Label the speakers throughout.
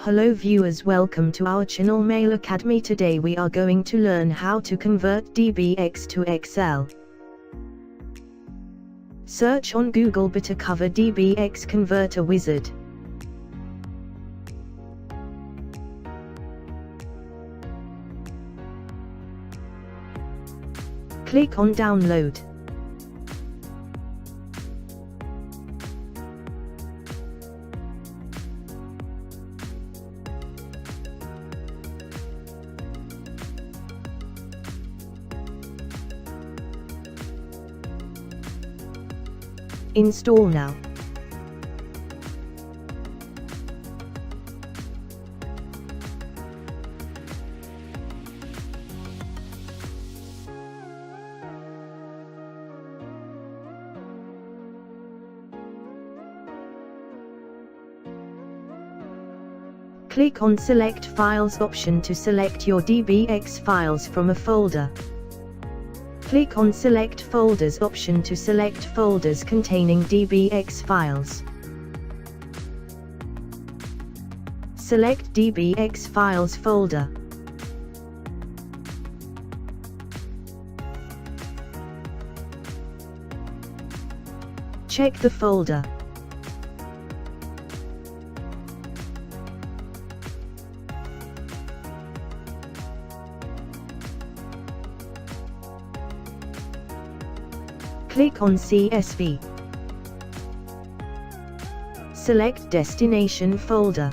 Speaker 1: Hello viewers, welcome to our channel Mail Academy. Today we are going to learn how to convert DBX to Excel. Search on Google to cover DBX Converter Wizard. Click on Download. Install now. Click on Select Files option to select your DBX files from a folder. Click on Select Folders option to select folders containing DBX files. Select DBX Files folder. Check the folder. Click on CSV. Select Destination folder.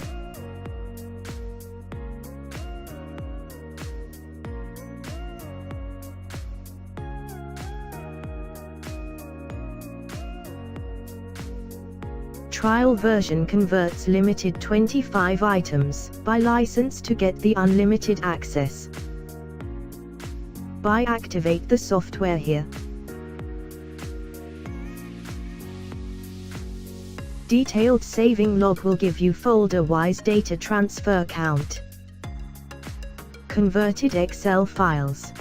Speaker 1: Trial version converts limited 25 items by license to get the unlimited access. Buy activate the software here. Detailed saving log will give you folder-wise data transfer count. Converted Excel files.